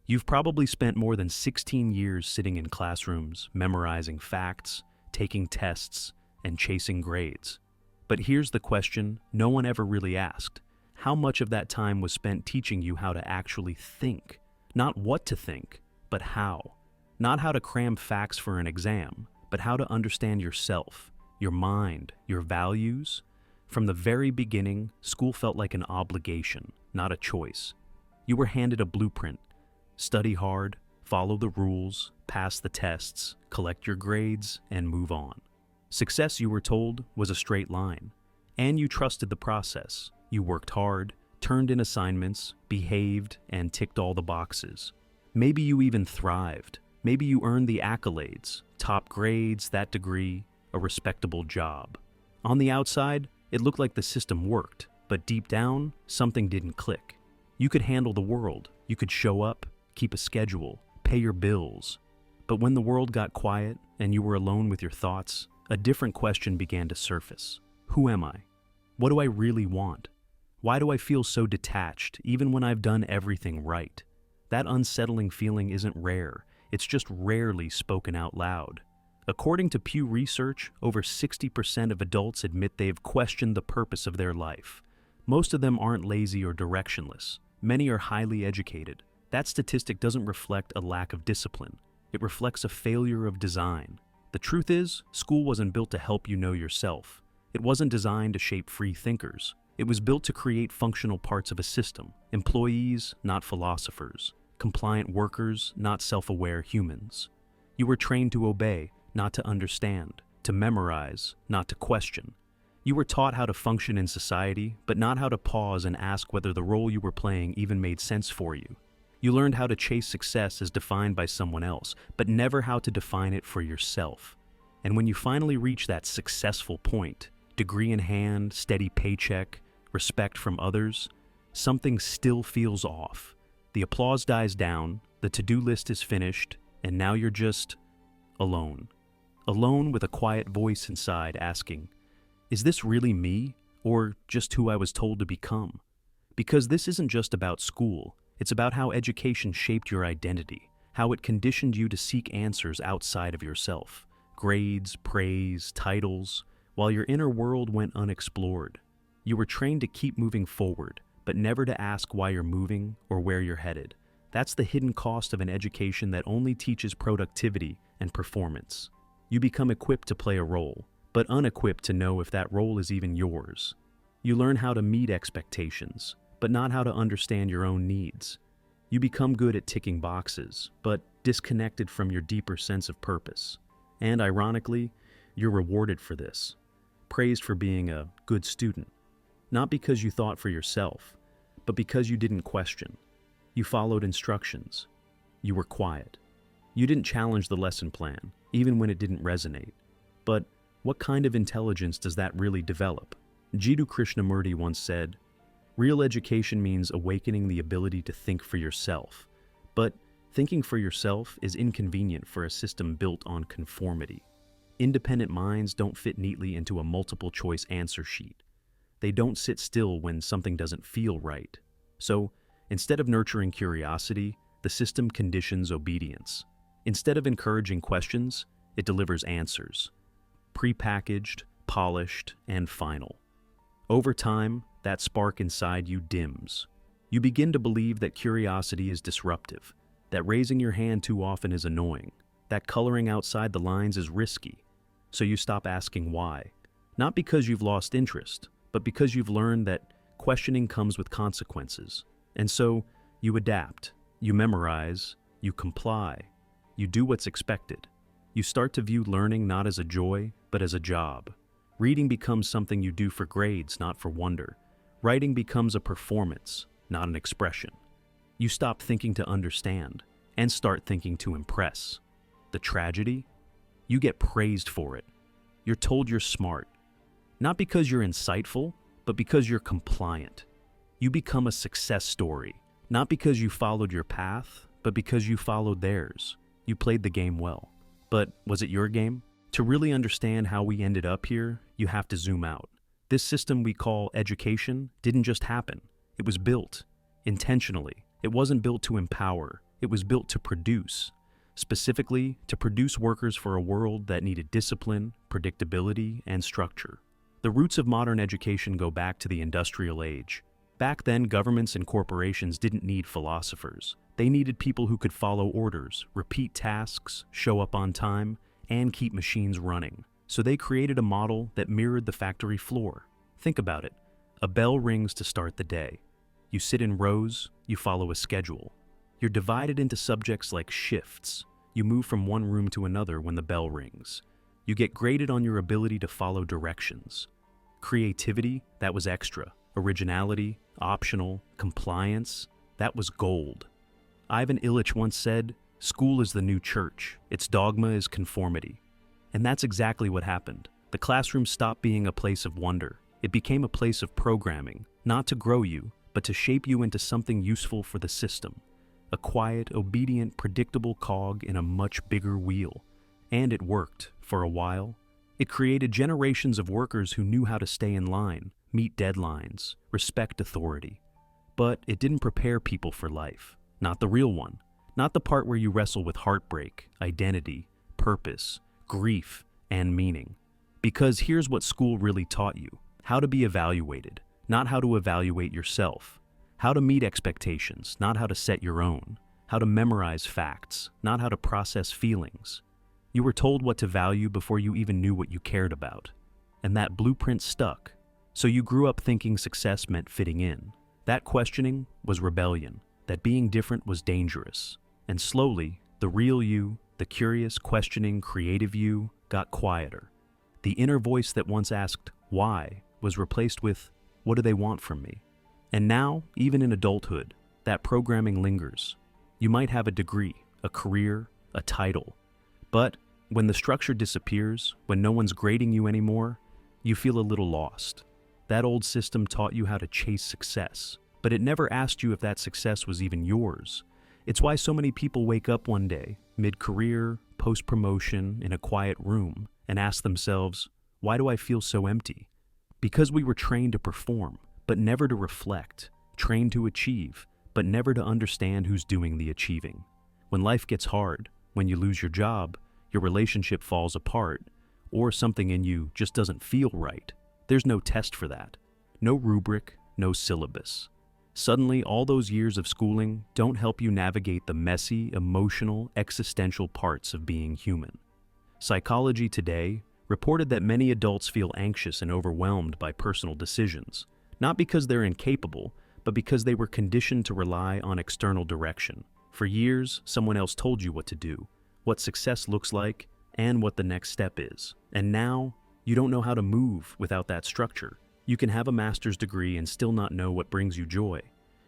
You've probably spent more than 16 years sitting in classrooms, memorizing facts, taking tests, and chasing grades. But here's the question no one ever really asked. How much of that time was spent teaching you how to actually think? Not what to think, but how. Not how to cram facts for an exam, but how to understand yourself, your mind, your values. From the very beginning, school felt like an obligation, not a choice. You were handed a blueprint. Study hard, follow the rules, pass the tests, collect your grades, and move on. Success, you were told, was a straight line. And you trusted the process. You worked hard, turned in assignments, behaved, and ticked all the boxes. Maybe you even thrived. Maybe you earned the accolades, top grades, that degree, a respectable job. On the outside, it looked like the system worked, but deep down, something didn't click. You could handle the world. You could show up, keep a schedule, pay your bills. But when the world got quiet and you were alone with your thoughts, a different question began to surface. Who am I? What do I really want? Why do I feel so detached, even when I've done everything right? That unsettling feeling isn't rare. It's just rarely spoken out loud. According to Pew Research, over 60% of adults admit they've questioned the purpose of their life. Most of them aren't lazy or directionless. Many are highly educated. That statistic doesn't reflect a lack of discipline. It reflects a failure of design. The truth is, school wasn't built to help you know yourself. It wasn't designed to shape free thinkers. It was built to create functional parts of a system. Employees, not philosophers. Compliant workers, not self-aware humans. You were trained to obey, not to understand. To memorize, not to question. You were taught how to function in society, but not how to pause and ask whether the role you were playing even made sense for you. You learned how to chase success as defined by someone else, but never how to define it for yourself. And when you finally reach that successful point, degree in hand, steady paycheck, respect from others, something still feels off. The applause dies down, the to-do list is finished, and now you're just alone. Alone with a quiet voice inside asking, is this really me, or just who I was told to become? Because this isn't just about school. It's about how education shaped your identity, how it conditioned you to seek answers outside of yourself. Grades, praise, titles, while your inner world went unexplored. You were trained to keep moving forward, but never to ask why you're moving or where you're headed. That's the hidden cost of an education that only teaches productivity and performance. You become equipped to play a role, but unequipped to know if that role is even yours. You learn how to meet expectations, but not how to understand your own needs. You become good at ticking boxes, but disconnected from your deeper sense of purpose. And ironically, you're rewarded for this, praised for being a good student. Not because you thought for yourself, but because you didn't question. You followed instructions. You were quiet. You didn't challenge the lesson plan, even when it didn't resonate. But what kind of intelligence does that really develop? Jiddu Krishnamurti once said, real education means awakening the ability to think for yourself. But thinking for yourself is inconvenient for a system built on conformity. Independent minds don't fit neatly into a multiple-choice answer sheet. They don't sit still when something doesn't feel right. So, instead of nurturing curiosity, the system conditions obedience. Instead of encouraging questions, it delivers answers. Prepackaged, polished, and final. Over time, that spark inside you dims. You begin to believe that curiosity is disruptive, that raising your hand too often is annoying, that coloring outside the lines is risky. So you stop asking why. Not because you've lost interest, but because you've learned that questioning comes with consequences. And so you adapt, you memorize, you comply, you do what's expected. You start to view learning not as a joy, but as a job. Reading becomes something you do for grades, not for wonder. Writing becomes a performance, not an expression. You stop thinking to understand and start thinking to impress. The tragedy? You get praised for it. You're told you're smart. Not because you're insightful, but because you're compliant. You become a success story, not because you followed your path, but because you followed theirs. You played the game well. But was it your game? To really understand how we ended up here, you have to zoom out. This system we call education didn't just happen. It was built intentionally. It wasn't built to empower. It was built to produce, specifically to produce workers for a world that needed discipline, predictability, and structure. The roots of modern education go back to the industrial age. Back then, governments and corporations didn't need philosophers. They needed people who could follow orders, repeat tasks, show up on time, and keep machines running. So they created a model that mirrored the factory floor. Think about it. A bell rings to start the day. You sit in rows, you follow a schedule. You're divided into subjects like shifts. You move from one room to another when the bell rings. You get graded on your ability to follow directions. Creativity, that was extra. Originality, optional. Compliance, that was gold. Ivan Illich once said, "School is the new church. Its dogma is conformity." And that's exactly what happened. The classroom stopped being a place of wonder. It became a place of programming, not to grow you, but to shape you into something useful for the system. A quiet, obedient, predictable cog in a much bigger wheel. And it worked, for a while. It created generations of workers who knew how to stay in line, meet deadlines, respect authority. But it didn't prepare people for life. Not the real one. Not the part where you wrestle with heartbreak, identity, purpose, grief, and meaning. Because here's what school really taught you: how to be evaluated, not how to evaluate yourself. How to meet expectations, not how to set your own. How to memorize facts, not how to process feelings. You were told what to value before you even knew what you cared about. And that blueprint stuck. So you grew up thinking success meant fitting in. That questioning was rebellion. That being different was dangerous. And slowly, the real you, the curious, questioning, creative you, got quieter. The inner voice that once asked, "Why?" was replaced with, "What do they want from me?" And now, even in adulthood, that programming lingers. You might have a degree, a career, a title. But when the structure disappears, when no one's grading you anymore, you feel a little lost. That old system taught you how to chase success, but it never asked you if that success was even yours. It's why so many people wake up one day, mid-career, post-promotion, in a quiet room, and ask themselves, "Why do I feel so empty?" Because we were trained to perform, but never to reflect, trained to achieve, but never to understand who's doing the achieving. When life gets hard, when you lose your job, your relationship falls apart, or something in you just doesn't feel right, there's no test for that. No rubric, no syllabus. Suddenly, all those years of schooling don't help you navigate the messy, emotional, existential parts of being human. Psychology Today reported that many adults feel anxious and overwhelmed by personal decisions, not because they're incapable, but because they were conditioned to rely on external direction. For years, someone else told you what to do, what success looks like, and what the next step is. And now, you don't know how to move without that structure. You can have a master's degree and still not know what brings you joy.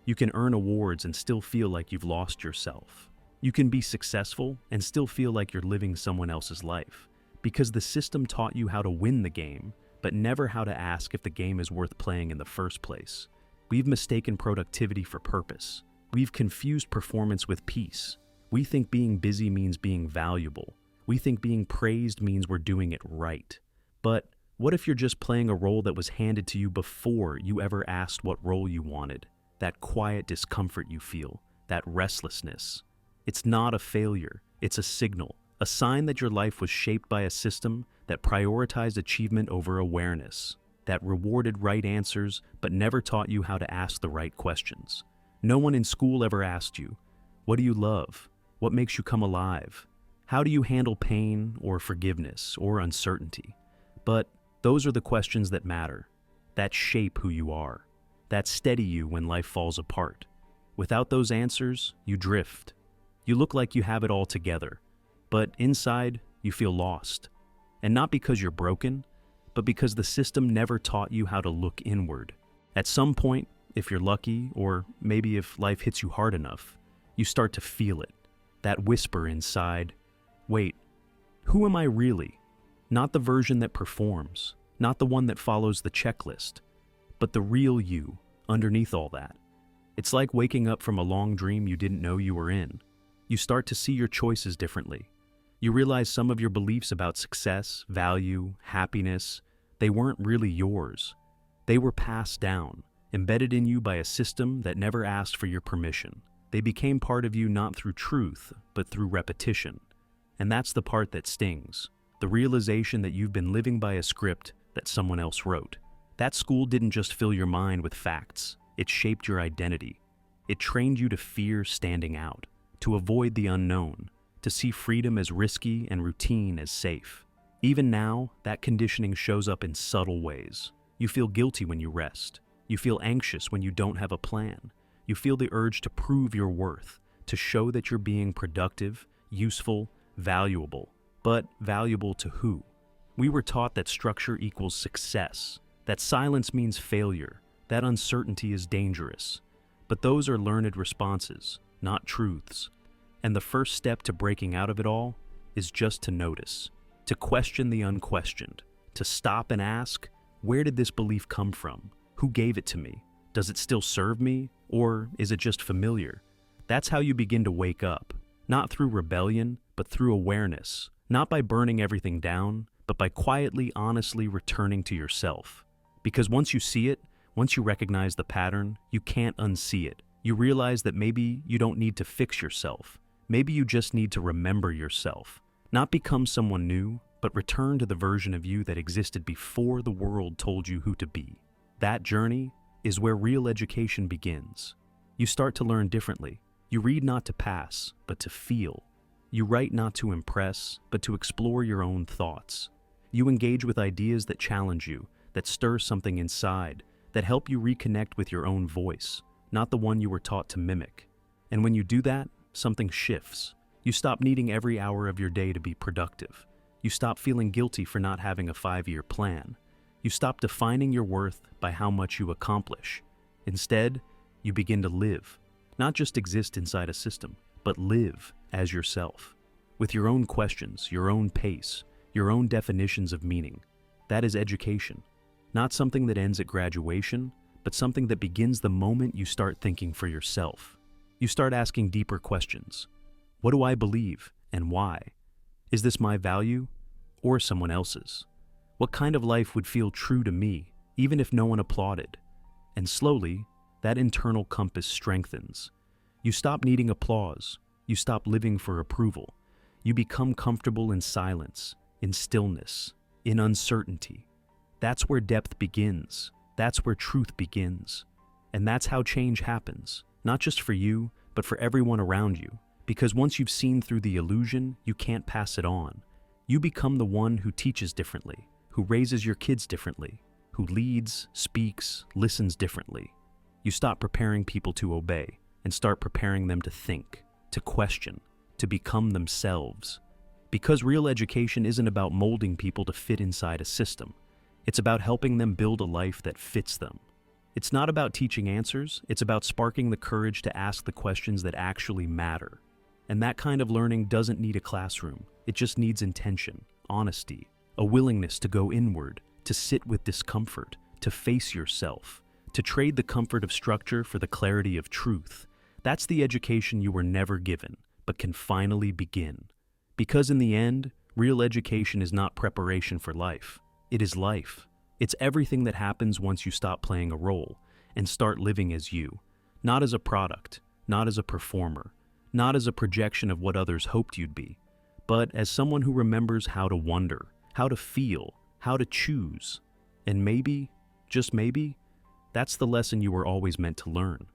You can earn awards and still feel like you've lost yourself. You can be successful and still feel like you're living someone else's life, because the system taught you how to win the game, but never how to ask if the game is worth playing in the first place. We've mistaken productivity for purpose. We've confused performance with peace. We think being busy means being valuable. We think being praised means we're doing it right. But what if you're just playing a role that was handed to you before you ever asked what role you wanted? That quiet discomfort you feel, that restlessness. It's not a failure, it's a signal, a sign that your life was shaped by a system that prioritized achievement over awareness, that rewarded right answers but never taught you how to ask the right questions. No one in school ever asked you, "What do you love? What makes you come alive? How do you handle pain or forgiveness or uncertainty?" But those are the questions that matter, that shape who you are, that steady you when life falls apart. Without those answers, you drift. You look like you have it all together, but inside, you feel lost. And not because you're broken, but because the system never taught you how to look inward. At some point, if you're lucky, or maybe if life hits you hard enough, you start to feel it. That whisper inside, "Wait, who am I really?" Not the version that performs, not the one that follows the checklist, but the real you underneath all that. It's like waking up from a long dream you didn't know you were in. You start to see your choices differently. You realize some of your beliefs about success, value, happiness, they weren't really yours. They were passed down, embedded in you by a system that never asked for your permission. They became part of you not through truth, but through repetition. And that's the part that stings. The realization that you've been living by a script that someone else wrote. That school didn't just fill your mind with facts, it shaped your identity. It trained you to fear standing out, to avoid the unknown, to see freedom as risky and routine as safe. Even now, that conditioning shows up in subtle ways. You feel guilty when you rest. You feel anxious when you don't have a plan. You feel the urge to prove your worth, to show that you're being productive, useful, valuable. But valuable to who? We were taught that structure equals success, that silence means failure, that uncertainty is dangerous. But those are learned responses, not truths. And the first step to breaking out of it all is just to notice, to question the unquestioned, to stop and ask, where did this belief come from? Who gave it to me? Does it still serve me? Or is it just familiar? That's how you begin to wake up, not through rebellion, but through awareness, not by burning everything down, but by quietly, honestly returning to yourself. Because once you see it, once you recognize the pattern, you can't unsee it. You realize that maybe you don't need to fix yourself. Maybe you just need to remember yourself. Not become someone new, but return to the version of you that existed before the world told you who to be. That journey is where real education begins. You start to learn differently. You read not to pass, but to feel. You write not to impress, but to explore your own thoughts. You engage with ideas that challenge you, that stir something inside, that help you reconnect with your own voice, not the one you were taught to mimic. And when you do that, something shifts. You stop needing every hour of your day to be productive. You stop feeling guilty for not having a 5-year plan. You stop defining your worth by how much you accomplish. Instead, you begin to live, not just exist inside a system, but live as yourself, with your own questions, your own pace, your own definitions of meaning. That is education, not something that ends at graduation, but something that begins the moment you start thinking for yourself. You start asking deeper questions. What do I believe and why? Is this my value or someone else's? What kind of life would feel true to me, even if no one applauded? And slowly, that internal compass strengthens. You stop needing applause. You stop living for approval. You become comfortable in silence, in stillness, in uncertainty. That's where depth begins. That's where truth begins. And that's how change happens, not just for you, but for everyone around you. Because once you've seen through the illusion, you can't pass it on. You become the one who teaches differently, who raises your kids differently, who leads, speaks, listens differently. You stop preparing people to obey and start preparing them to think, to question, to become themselves. Because real education isn't about molding people to fit inside a system. It's about helping them build a life that fits them. It's not about teaching answers, it's about sparking the courage to ask the questions that actually matter. And that kind of learning doesn't need a classroom. It just needs intention, honesty, a willingness to go inward, to sit with discomfort, to face yourself, to trade the comfort of structure for the clarity of truth. That's the education you were never given, but can finally begin. Because in the end, real education is not preparation for life. It is life. It's everything that happens once you stop playing a role and start living as you, not as a product, not as a performer, not as a projection of what others hoped you'd be, but as someone who remembers how to wonder, how to feel, how to choose. And maybe, just maybe, that's the lesson you were always meant to learn.